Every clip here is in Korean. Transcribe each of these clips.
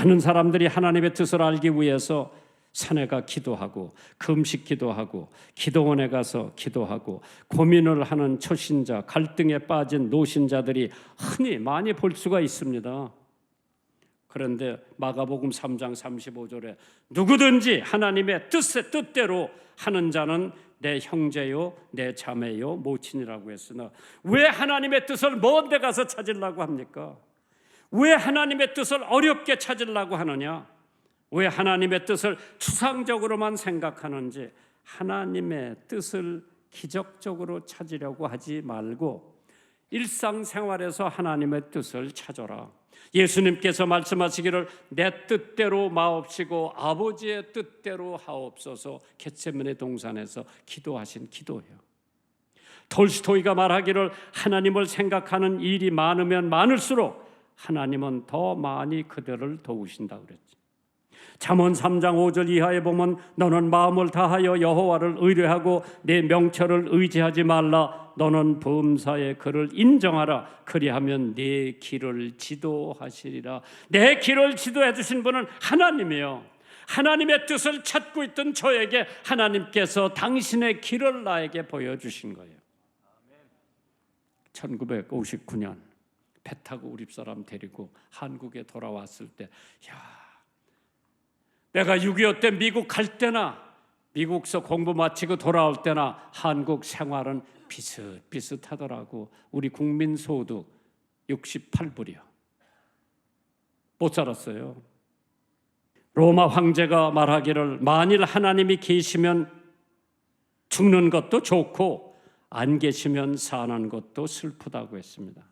많은 사람들이 하나님의 뜻을 알기 위해서 산에 가 기도하고 금식 기도하고 기도원에 가서 기도하고 고민을 하는 초신자, 갈등에 빠진 노신자들이 흔히 많이 볼 수가 있습니다. 그런데 마가복음 3장 35절에 누구든지 하나님의 뜻대로 하는 자는 내 형제요 내 자매요 모친이라고 했으나 왜 하나님의 뜻을 먼 데 가서 찾으려고 합니까? 왜 하나님의 뜻을 어렵게 찾으려고 하느냐? 왜 하나님의 뜻을 추상적으로만 생각하는지 하나님의 뜻을 기적적으로 찾으려고 하지 말고 일상생활에서 하나님의 뜻을 찾아라. 예수님께서 말씀하시기를 내 뜻대로 마옵시고 아버지의 뜻대로 하옵소서 겟세마네 동산에서 기도하신 기도예요. 톨스토이가 말하기를 하나님을 생각하는 일이 많으면 많을수록 하나님은 더 많이 그들을 도우신다고 그랬지. 잠언 3장 5절 이하에 보면 너는 마음을 다하여 여호와를 의뢰하고 내 명철을 의지하지 말라. 너는 범사에 그를 인정하라. 그리하면 내 길을 지도하시리라. 내 길을 지도해 주신 분은 하나님이요. 하나님의 뜻을 찾고 있던 저에게 하나님께서 당신의 길을 나에게 보여주신 거예요. 1959년 배 타고 우리 사람 데리고 한국에 돌아왔을 때 내가 6.25 때 미국 갈 때나 미국서 공부 마치고 돌아올 때나 한국 생활은 비슷하더라고. 우리 국민소득 68불이요. 못 살았어요. 로마 황제가 말하기를 만일 하나님이 계시면 죽는 것도 좋고 안 계시면 사는 것도 슬프다고 했습니다.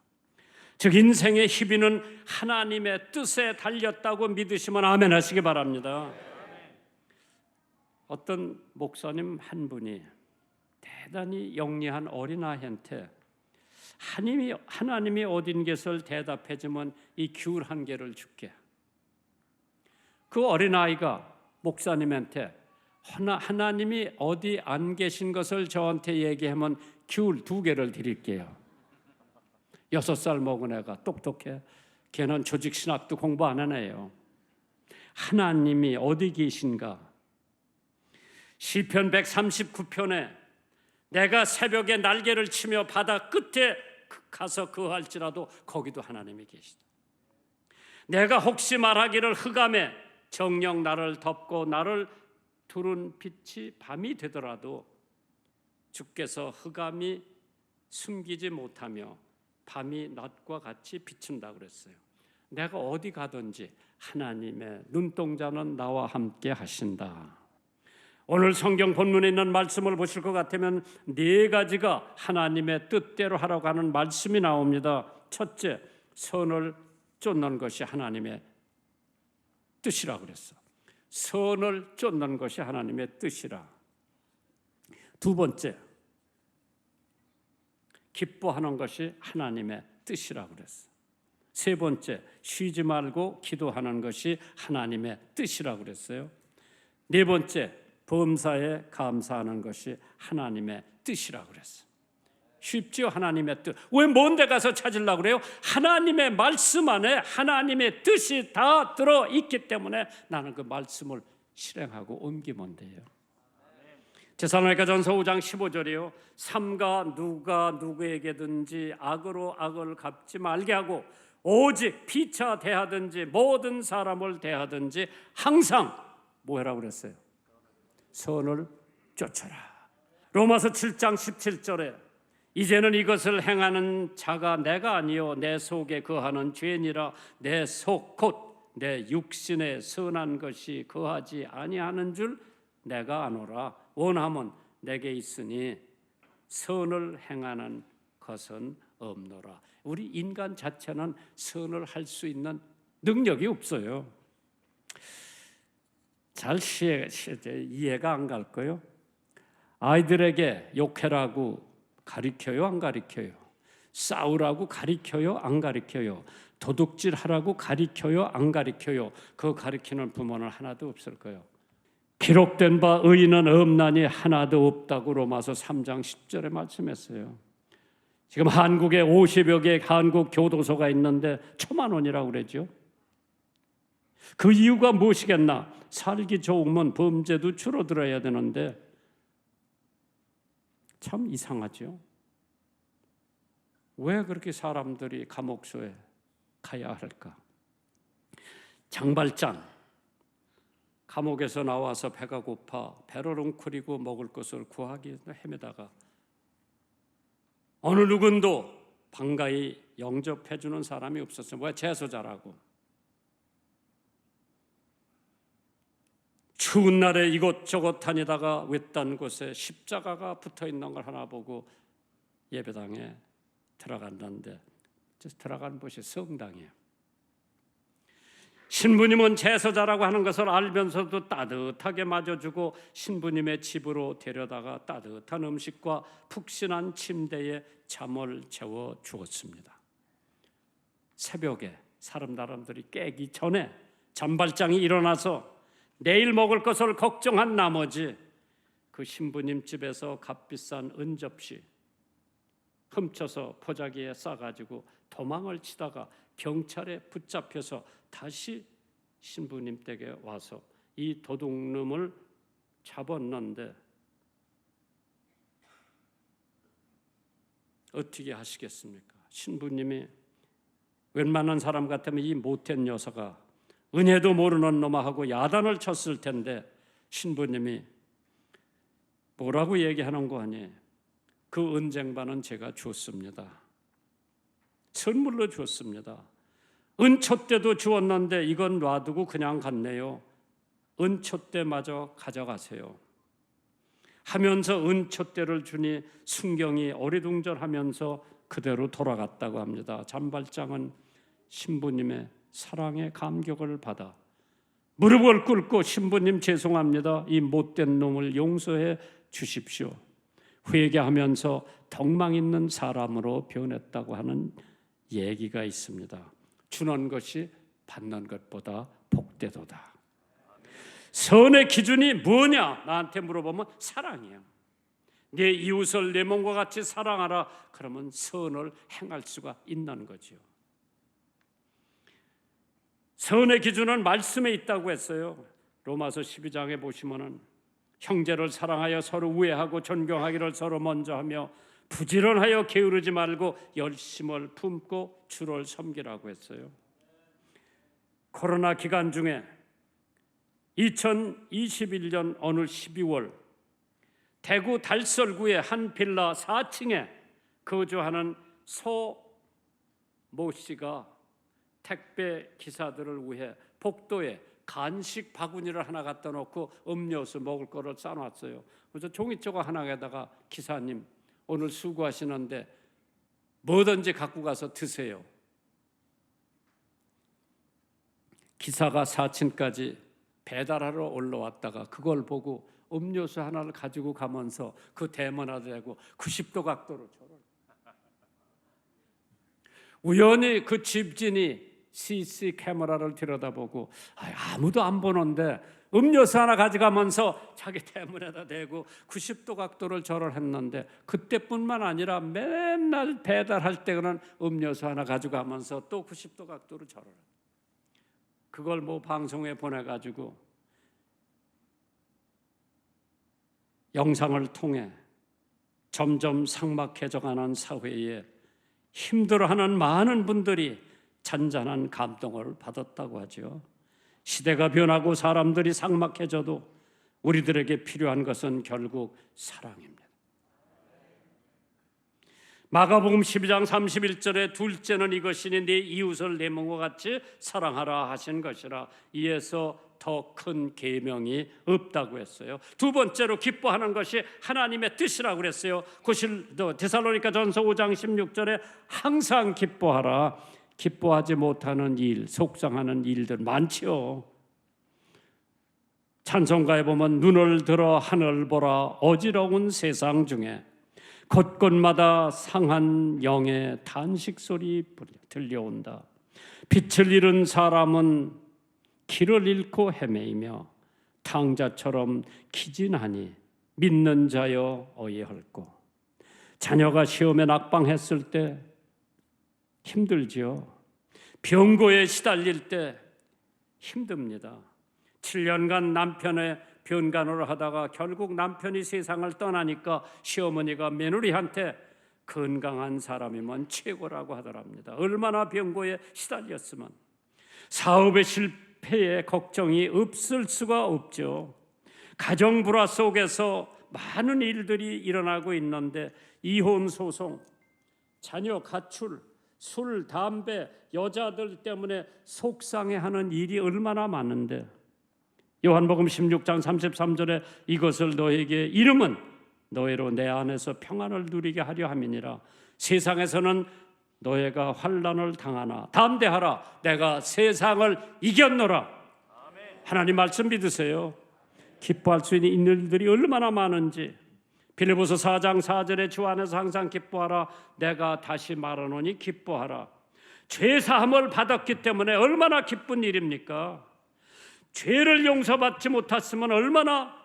즉 인생의 희비는 하나님의 뜻에 달렸다고 믿으시면 아멘 하시기 바랍니다. 어떤 목사님 한 분이 대단히 영리한 어린아이한테 하나님이 어딘 것을 대답해주면 이 귤 한 개를 줄게. 그 어린아이가 목사님한테 하나님이 어디 안 계신 것을 저한테 얘기하면 귤 2개를 드릴게요. 6살 먹은 애가 똑똑해. 걔는 조직신학도 공부 안 하는 애예요. 하나님이 어디 계신가? 시편 139편에 내가 새벽에 날개를 치며 바다 끝에 가서 거할지라도 거기도 하나님이 계시다. 내가 혹시 말하기를 흑암에 정녕 나를 덮고 나를 두른 빛이 밤이 되더라도 주께서 흑암이 숨기지 못하며 밤이 낮과 같이 비춘다 그랬어요. 내가 어디 가든지 하나님의 눈동자는 나와 함께 하신다. 오늘 성경 본문에 있는 말씀을 보실 것 같으면 4가지가 하나님의 뜻대로 하라고 하는 말씀이 나옵니다. 첫째, 선을 쫓는 것이 하나님의 뜻이라고 그랬어. 선을 쫓는 것이 하나님의 뜻이라. 2번째, 기뻐하는 것이 하나님의 뜻이라고 그랬어. 3번째, 쉬지 말고 기도하는 것이 하나님의 뜻이라고 그랬어요. 4번째, 범사에 감사하는 것이 하나님의 뜻이라고 그랬어. 쉽죠? 하나님의 뜻. 왜 먼 데 가서 찾으려고 그래요? 하나님의 말씀 안에 하나님의 뜻이 다 들어있기 때문에 나는 그 말씀을 실행하고 옮기면 돼요. 데살로니가전서 5장 15절이요. 삼가 누가 누구에게든지 악으로 악을 갚지 말게 하고 오직 피차 대하든지 모든 사람을 대하든지 항상 뭐라고 그랬어요? 선을 쫓아라. 로마서 7장 17절에 이제는 이것을 행하는 자가 내가 아니요 내 속에 거하는 죄니라. 내 속 곧 내 육신에 선한 것이 거하지 아니하는 줄 내가 아노라. 원함은 내게 있으니 선을 행하는 것은 없노라. 우리 인간 자체는 선을 할 수 있는 능력이 없어요. 잘 이해가 안 갈 거요. 아이들에게 욕해라고 가르쳐요, 안 가르쳐요? 싸우라고 가르쳐요, 안 가르쳐요? 도둑질하라고 가르쳐요, 안 가르쳐요? 그거 가르치는 부모는 하나도 없을 거예요. 기록된 바 의인은 없나니 하나도 없다고 로마서 3장 10절에 말씀했어요. 지금 한국에 50여 개 한국 교도소가 있는데 1,000만 원이라고 그러죠. 그 이유가 무엇이겠나? 살기 좋으면 범죄도 줄어들어야 되는데 참 이상하죠. 왜 그렇게 사람들이 감옥소에 가야 할까? 장발장, 감옥에서 나와서 배가 고파 배를 웅크리고 먹을 것을 구하기 위해서 헤매다가 어느 누군도 반가이 영접해 주는 사람이 없었어요. 왜? 재소자라고. 추운 날에 이곳저곳 다니다가 외딴 곳에 십자가가 붙어 있는 걸 하나 보고 예배당에 들어간다는데, 들어간 곳이 성당이에요. 신부님은 제사자라고 하는 것을 알면서도 따뜻하게 맞아주고 신부님의 집으로 데려다가 따뜻한 음식과 푹신한 침대에 잠을 재워 주었습니다. 새벽에 사람들이 깨기 전에 잔발장이 일어나서 내일 먹을 것을 걱정한 나머지 그 신부님 집에서 값비싼 은접시 훔쳐서 포자기에 싸가지고 도망을 치다가 경찰에 붙잡혀서 다시 신부님 댁에 와서 이 도둑놈을 잡았는데 어떻게 하시겠습니까? 신부님이 웬만한 사람 같으면 이 못된 녀석아 은혜도 모르는 놈아 하고 야단을 쳤을 텐데 신부님이 뭐라고 얘기하는 거 아니에요? 그 은쟁반은 제가 줬습니다. 선물로 줬습니다. 은촛대도 주었는데 이건 놔두고 그냥 갔네요. 은촛대마저 가져가세요 하면서 은촛대를 주니 순경이 어리둥절하면서 그대로 돌아갔다고 합니다. 잔발장은 신부님의 사랑에 감격을 받아 무릎을 꿇고 신부님 죄송합니다. 이 못된 놈을 용서해 주십시오. 회개하면서 덕망 있는 사람으로 변했다고 하는 얘기가 있습니다. 주는 것이 받는 것보다 복되도다. 선의 기준이 뭐냐? 나한테 물어보면 사랑이에요. 내 이웃을 내 몸과 같이 사랑하라. 그러면 선을 행할 수가 있는 거죠. 선의 기준은 말씀에 있다고 했어요. 로마서 12장에 보시면은 형제를 사랑하여 서로 우애하고 존경하기를 서로 먼저 하며 부지런하여 게으르지 말고 열심을 품고 주를 섬기라고 했어요. 코로나 기간 중에 2021년 어느 12월 대구 달설구의 한 빌라 4층에 거주하는 소 모 씨가 택배 기사들을 위해 복도에 간식 바구니를 하나 갖다 놓고 음료수 먹을 거를 싸놨어요. 그래서 종이조각 하나에다가 기사님 오늘 수고하시는데 뭐든지 갖고 가서 드세요. 기사가 4층까지 배달하러 올라왔다가 그걸 보고 음료수 하나를 가지고 가면서 그 대문에 대고 90도 각도로 저를 우연히 그 집진이 CC 카메라를 들여다보고 아무도 안 보는데 음료수 하나 가져가면서 자기 대문에다 대고 90도 각도를 절을 했는데 그때뿐만 아니라 맨날 배달할 때는 음료수 하나 가져가면서 또 90도 각도로 절을 했어요. 그걸 뭐 방송에 보내가지고 영상을 통해 점점 삭막해져가는 사회에 힘들어하는 많은 분들이 잔잔한 감동을 받았다고 하죠. 시대가 변하고 사람들이 삭막해져도 우리들에게 필요한 것은 결국 사랑입니다. 마가복음 12장 31절에 둘째는 이것이니 네 이웃을 내 몸과 같이 사랑하라 하신 것이라. 이에서 더 큰 계명이 없다고 했어요. 두 번째로 기뻐하는 것이 하나님의 뜻이라고 그랬어요. 데살로니가전서 5장 16절에 항상 기뻐하라. 기뻐하지 못하는 일, 속상하는 일들 많지요. 찬송가에 보면 눈을 들어 하늘 보라 어지러운 세상 중에 곳곳마다 상한 영의 탄식 소리 들려온다. 빛을 잃은 사람은 길을 잃고 헤매이며 탕자처럼 기진하니 믿는 자여 어이할꼬. 자녀가 시험에 낙방했을 때 힘들지요. 병고에 시달릴 때 힘듭니다. 7년간 남편의 변간호를 하다가 결국 남편이 세상을 떠나니까 시어머니가 며느리한테 건강한 사람이면 최고라고 하더랍니다. 얼마나 병고에 시달렸으면. 사업의 실패에 걱정이 없을 수가 없죠. 가정 불화 속에서 많은 일들이 일어나고 있는데 이혼 소송, 자녀 가출, 술, 담배, 여자들 때문에 속상해하는 일이 얼마나 많은데 요한복음 16장 33절에 이것을 너에게 이름은 너희로 내 안에서 평안을 누리게 하려 함이니라. 세상에서는 너희가 환난을 당하나 담대하라 내가 세상을 이겼노라. 하나님 말씀 믿으세요. 기뻐할 수 있는 일들이 얼마나 많은지. 빌립보서 4장 4절에 주 안에서 항상 기뻐하라 내가 다시 말하노니 기뻐하라. 죄 사함을 받았기 때문에 얼마나 기쁜 일입니까? 죄를 용서받지 못했으면 얼마나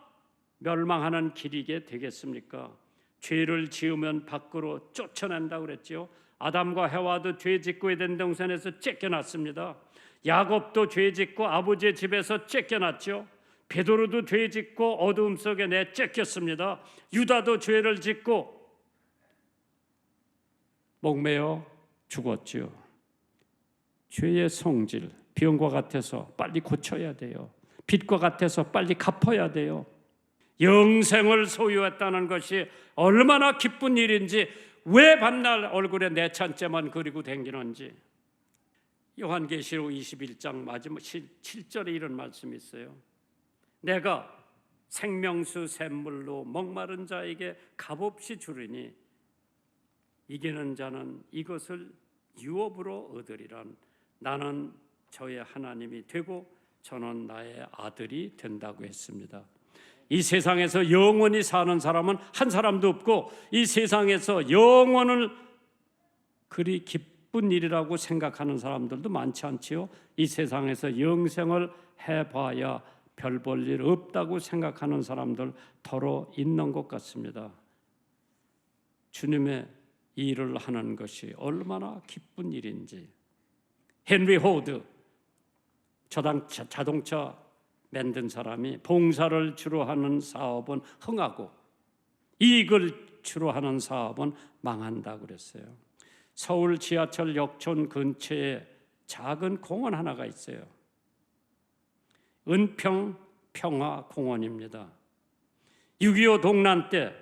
멸망하는 길이게 되겠습니까? 죄를 지으면 밖으로 쫓아낸다고 그랬죠. 아담과 해와도 죄 짓고 에덴 동산에서 쫓겨났습니다. 야곱도 죄 짓고 아버지의 집에서 쫓겨났죠. 베드로도 죄 짓고 어두움 속에 내쫓겼습니다. 유다도 죄를 짓고 목매어 죽었죠. 죄의 성질, 병과 같아서 빨리 고쳐야 돼요. 빚과 같아서 빨리 갚아야 돼요. 영생을 소유했다는 것이 얼마나 기쁜 일인지, 왜 밤날 얼굴에 내찬째만 그리고 댕기는지. 요한계시록 21장 마지막 7절에 이런 말씀이 있어요. 내가 생명수 샘물로 목마른 자에게 값없이 주리니 이기는 자는 이것을 유업으로 얻으리란. 나는 저의 하나님이 되고 저는 나의 아들이 된다고 했습니다. 이 세상에서 영원히 사는 사람은 한 사람도 없고, 이 세상에서 영원을 그리 기쁜 일이라고 생각하는 사람들도 많지 않지요. 이 세상에서 영생을 해봐야 별 볼 일 없다고 생각하는 사람들 더러 있는 것 같습니다. 주님의 일을 하는 것이 얼마나 기쁜 일인지. 헨리 호드, 자동차 만든 사람이 봉사를 주로 하는 사업은 흥하고 이익을 주로 하는 사업은 망한다고 그랬어요. 서울 지하철 역촌 근처에 작은 공원 하나가 있어요. 은평 평화공원입니다. 6.25 동란 때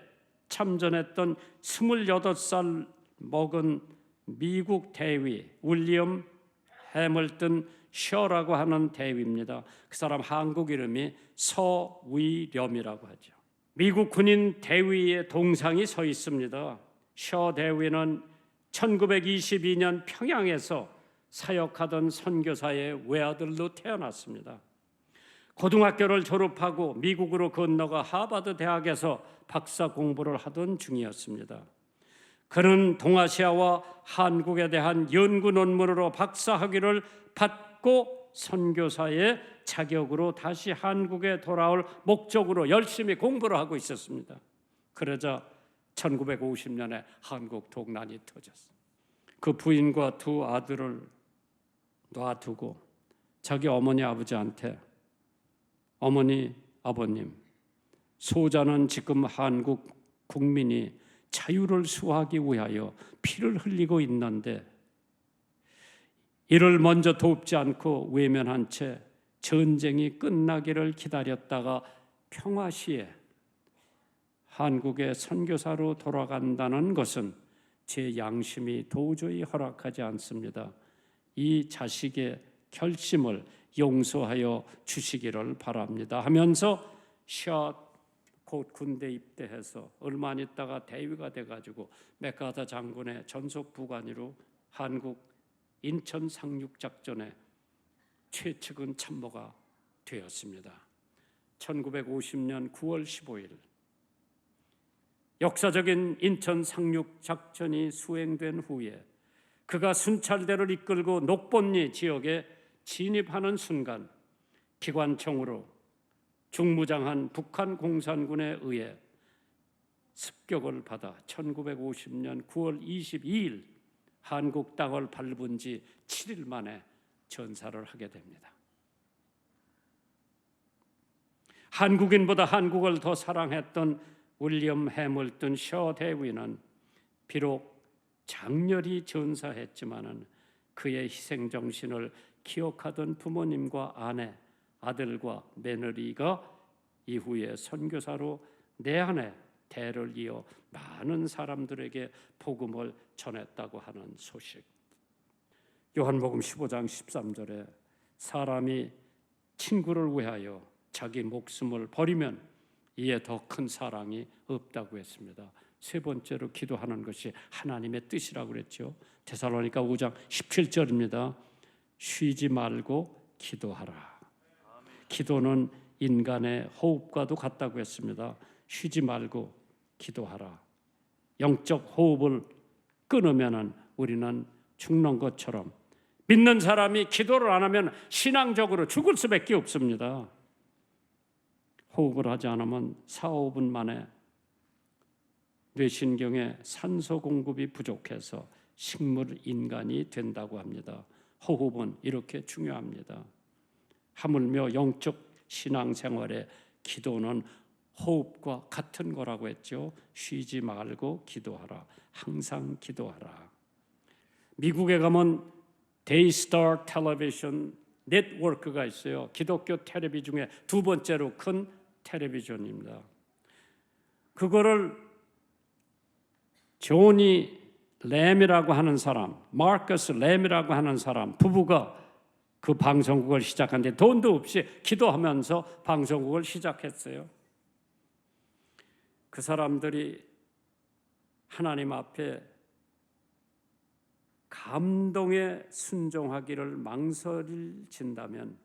참전했던 28살 먹은 미국 대위 윌리엄 해밀턴 셔라고 하는 대위입니다. 그 사람 한국 이름이 서위렴이라고 하죠. 미국 군인 대위의 동상이 서 있습니다. 셔 대위는 1922년 평양에서 사역하던 선교사의 외아들로 태어났습니다. 고등학교를 졸업하고 미국으로 건너가 하버드 대학에서 박사 공부를 하던 중이었습니다. 그는 동아시아와 한국에 대한 연구 논문으로 박사 학위를 받고 선교사의 자격으로 다시 한국에 돌아올 목적으로 열심히 공부를 하고 있었습니다. 그러자 1950년에 한국 동란이 터졌어요. 그 부인과 두 아들을 놔두고 자기 어머니 아버지한테, 어머니 아버님, 소자는 지금 한국 국민이 자유를 수호하기 위하여 피를 흘리고 있는데 이를 먼저 돕지 않고 외면한 채 전쟁이 끝나기를 기다렸다가 평화 시에 한국의 선교사로 돌아간다는 것은 제 양심이 도저히 허락하지 않습니다. 이 자식의 결심을 용서하여 주시기를 바랍니다 하면서 곧 군대 입대해서 얼마 안 있다가 대위가 돼가지고 맥가더 장군의 전속 부관으로 한국 인천 상륙작전에 최측근 참모가 되었습니다. 1950년 9월 15일 역사적인 인천 상륙작전이 수행된 후에 그가 순찰대를 이끌고 녹본리 지역에 진입하는 순간 기관총으로 중무장한 북한 공산군에 의해 습격을 받아 1950년 9월 22일 한국 땅을 밟은 지 7일 만에 전사를 하게 됩니다. 한국인보다 한국을 더 사랑했던 윌리엄 해밀턴 셔 대위는 비록 장렬히 전사했지만은 그의 희생 정신을 기억하던 부모님과 아내, 아들과 며느리가 이후에 선교사로 내한에 대를 이어 많은 사람들에게 복음을 전했다고 하는 소식. 요한복음 15장 13절에 사람이 친구를 위하여 자기 목숨을 버리면 이에 더 큰 사랑이 없다고 했습니다. 세 번째로 기도하는 것이 하나님의 뜻이라고 그랬죠. 데살로니가 5장 17절입니다. 쉬지 말고 기도하라. 기도는 인간의 호흡과도 같다고 했습니다. 쉬지 말고 기도하라. 영적 호흡을 끊으면 우리는 죽는 것처럼, 믿는 사람이 기도를 안 하면 신앙적으로 죽을 수밖에 없습니다. 호흡을 하지 않으면 4, 5분 만에 뇌신경에 산소 공급이 부족해서 식물 인간이 된다고 합니다. 호흡은 이렇게 중요합니다. 하물며 영적 신앙생활의 기도는 호흡과 같은 거라고 했죠. 쉬지 말고 기도하라. 항상 기도하라. 미국에 가면 데이스타 텔레비전 네트워크가 있어요. 기독교 텔레비 중에 두 번째로 큰 텔레비전입니다. 그거를 조니 램이라고 하는 사람, 마커스 램이라고 하는 사람 부부가 그 방송국을 시작한데 돈도 없이 기도하면서 방송국을 시작했어요. 그 사람들이 하나님 앞에 감동에 순종하기를 망설여진다면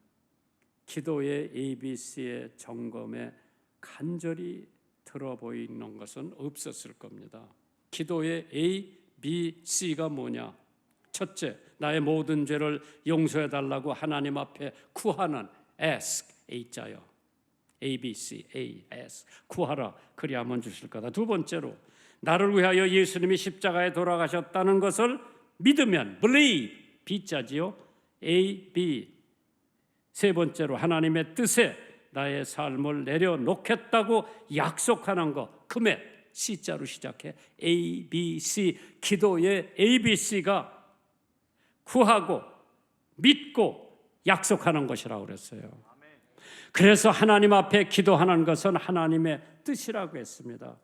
기도의 ABC의 점검에 간절히 들어 보이는 것은 없었을 겁니다. 기도의 A, B, C가 뭐냐? 첫째, 나의 모든 죄를 용서해달라고 하나님 앞에 구하는 ask, A자요. A, B, C, A, S. 구하라. 그리하면 주실 거다. 두 번째로, 나를 위하여 예수님이 십자가에 돌아가셨다는 것을 믿으면 believe, B자지요. A, B. 세 번째로, 하나님의 뜻에 나의 삶을 내려놓겠다고 약속하는 거, commit, C자로 시작해. A, B, C. 기도의 ABC가 구하고 믿고 약속하는 것이라고 그랬어요. 그래서 하나님 앞에 기도하는 것은 하나님의 뜻이라고 했습니다.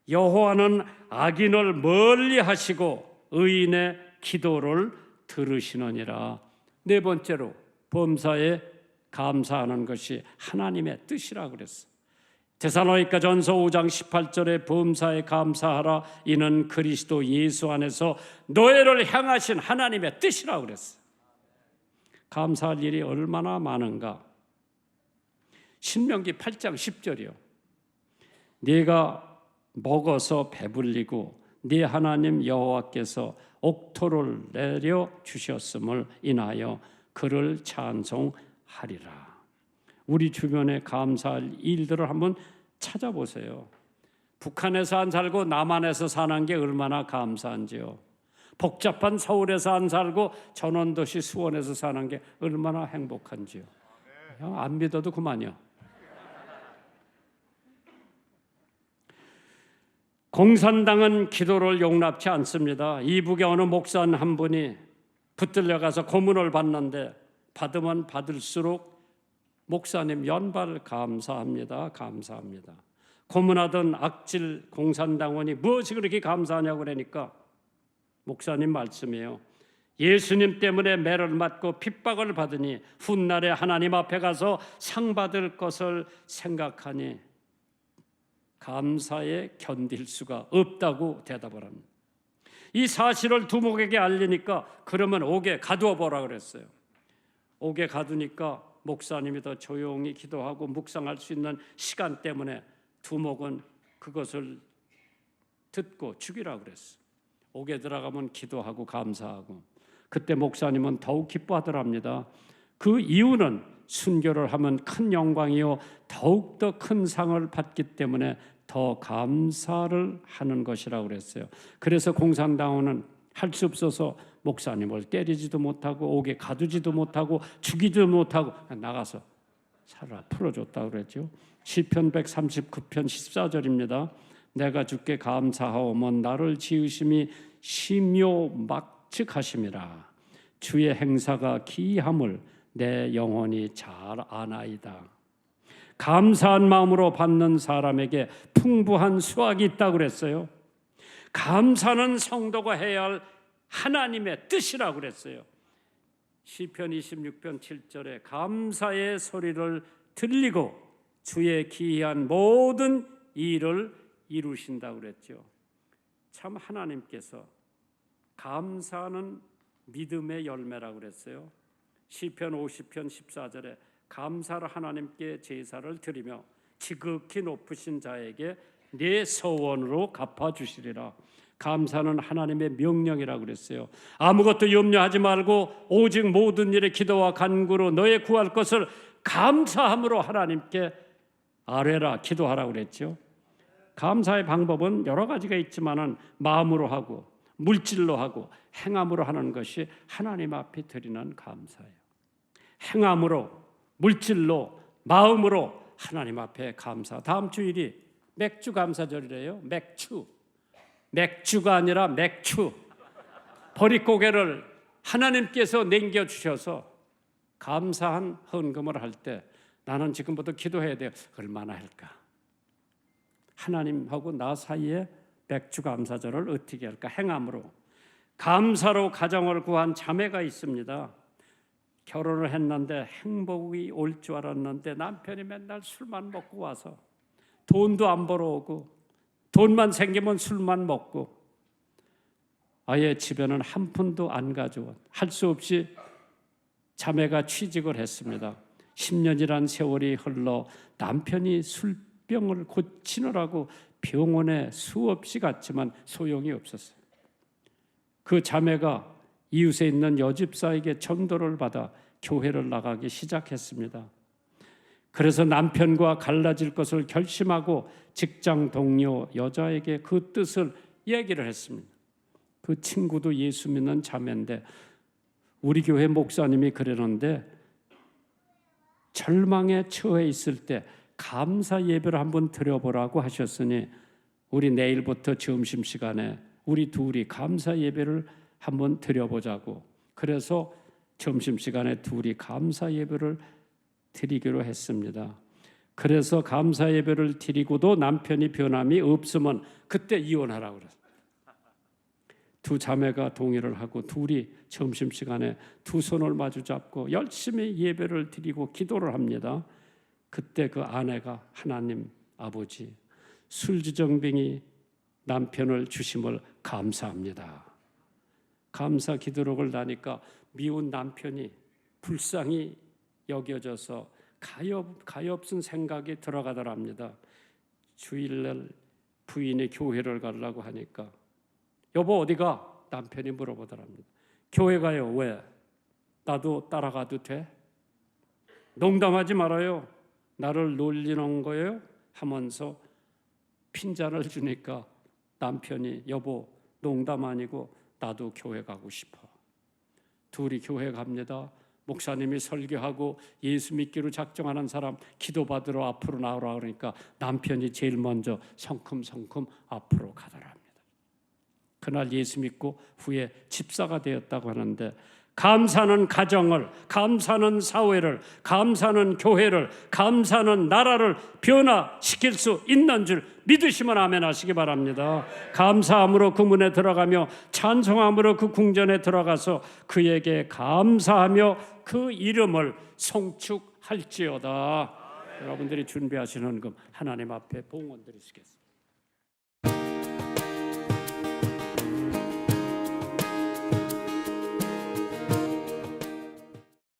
여호와는 악인을 멀리 하시고 의인의 기도를 들으시느니라. 네 번째로, 범사에 감사하는 것이 하나님의 뜻이라고 그랬어요. 데살로니가전서 5장 18절에 범사에 감사하라. 이는 그리스도 예수 안에서 너희를 향하신 하나님의 뜻이라고 그랬어요. 감사할 일이 얼마나 많은가. 신명기 8장 10절이요. 네가 먹어서 배불리고 네 하나님 여호와께서 옥토를 내려 주셨음을 인하여 그를 찬송하리라. 우리 주변에 감사할 일들을 한번 찾아보세요. 북한에서 안 살고 남한에서 사는 게 얼마나 감사한지요. 복잡한 서울에서 안 살고 전원도시 수원에서 사는 게 얼마나 행복한지요. 안 믿어도 그만이요. 공산당은 기도를 용납치 않습니다. 이북의 어느 목사 한 분이 붙들려 가서 고문을 받는데 받으면 받을수록 목사님 연발 감사합니다. 감사합니다. 고문하던 악질 공산당원이 무엇이 그렇게 감사하냐고 그러니까 목사님 말씀이에요. 예수님 때문에 매를 맞고 핍박을 받으니 훗날에 하나님 앞에 가서 상 받을 것을 생각하니 감사에 견딜 수가 없다고 대답을 합니다. 이 사실을 두목에게 알리니까 그러면 옥에 가두어 보라 그랬어요. 옥에 가두니까 목사님이 더 조용히 기도하고 묵상할 수 있는 시간 때문에 두목은 그것을 듣고 죽이라고 그랬어요. 옥에 들어가면 기도하고 감사하고. 그때 목사님은 더욱 기뻐하더랍니다. 그 이유는 순교를 하면 큰 영광이요 더욱더 큰 상을 받기 때문에 더 감사를 하는 것이라고 그랬어요. 그래서 공산당원은 할 수 없어서 목사님을 때리지도 못하고 옥에 가두지도 못하고 죽이지도 못하고 나가서 살아 풀어줬다 그랬죠. 시편 139편 14절입니다. 내가 주께 감사하오면 나를 지으심이 심요 막측하심이라. 주의 행사가 기이함을 내 영혼이 잘 아나이다. 감사한 마음으로 받는 사람에게 풍부한 수확이 있다고 그랬어요. 감사는 성도가 해야 할 하나님의 뜻이라고 그랬어요. 시편 26편 7절에 감사의 소리를 들리고 주의 기이한 모든 일을 이루신다고 그랬죠. 참 하나님께서 감사는 믿음의 열매라고 그랬어요. 시편 50편 14절에 감사를 하나님께 제사를 드리며 지극히 높으신 자에게 내 서원으로 갚아주시리라. 감사는 하나님의 명령이라고 그랬어요. 아무것도 염려하지 말고 오직 모든 일에 기도와 간구로 너의 구할 것을 감사함으로 하나님께 아뢰라, 기도하라고 그랬죠. 감사의 방법은 여러 가지가 있지만은 마음으로 하고 물질로 하고 행함으로 하는 것이 하나님 앞에 드리는 감사예요. 행함으로, 물질로, 마음으로 하나님 앞에 감사. 다음 주일이 맥주 감사절이래요. 맥주가 아니라 맥주. 보릿고개를 하나님께서 남겨주셔서 감사한 헌금을 할 때 나는 지금부터 기도해야 돼요. 얼마나 할까? 하나님하고 나 사이에 맥주 감사절을 어떻게 할까? 행함으로. 감사로 가정을 구한 자매가 있습니다. 결혼을 했는데 행복이 올 줄 알았는데 남편이 맨날 술만 먹고 와서 돈도 안 벌어오고 돈만 생기면 술만 먹고 아예 집에는 한 푼도 안 가져온, 할 수 없이 자매가 취직을 했습니다. 10년이란 세월이 흘러 남편이 술병을 고치느라고 병원에 수없이 갔지만 소용이 없었어요. 그 자매가 이웃에 있는 여집사에게 전도를 받아 교회를 나가기 시작했습니다. 그래서 남편과 갈라질 것을 결심하고 직장 동료 여자에게 그 뜻을 얘기를 했습니다. 그 친구도 예수 믿는 자매인데 우리 교회 목사님이 그러는데 절망에 처해 있을 때 감사 예배를 한번 드려보라고 하셨으니 우리 내일부터 점심시간에 우리 둘이 감사 예배를 한번 드려보자고. 그래서 점심시간에 둘이 감사 예배를 드리기로 했습니다. 그래서 감사 예배를 드리고도 남편이 변함이 없으면 그때 이혼하라고 그랬어요. 두 자매가 동의를 하고 둘이 점심시간에 두 손을 마주 잡고 열심히 예배를 드리고 기도를 합니다. 그때 그 아내가 하나님 아버지 술주정뱅이 남편을 주심을 감사합니다. 감사 기도록을 다니까 미운 남편이 불쌍히 여겨져서 가엾은 생각이 들어가더랍니다. 주일날 부인이 교회를 가려고 하니까 여보 어디가? 남편이 물어보더랍니다. 교회 가요. 왜? 나도 따라가도 돼? 농담하지 말아요. 나를 놀리는 거예요? 하면서 핀잔을 주니까 남편이 여보 농담 아니고 나도 교회 가고 싶어. 둘이 교회 갑니다. 목사님이 설교하고 예수 믿기로 작정하는 사람 기도받으러 앞으로 나오라 그러니까 남편이 제일 먼저 성큼성큼 앞으로 가더랍니다. 그날 예수 믿고 후에 집사가 되었다고 하는데 감사는 가정을, 감사는 사회를, 감사는 교회를, 감사는 나라를 변화시킬 수 있는 줄 믿으시면 아멘 하시기 바랍니다. 감사함으로 그 문에 들어가며 찬송함으로 그 궁전에 들어가서 그에게 감사하며 그 이름을 송축할지어다. 여러분들이 준비하시는 금 하나님 앞에 봉헌 드리시겠습니다.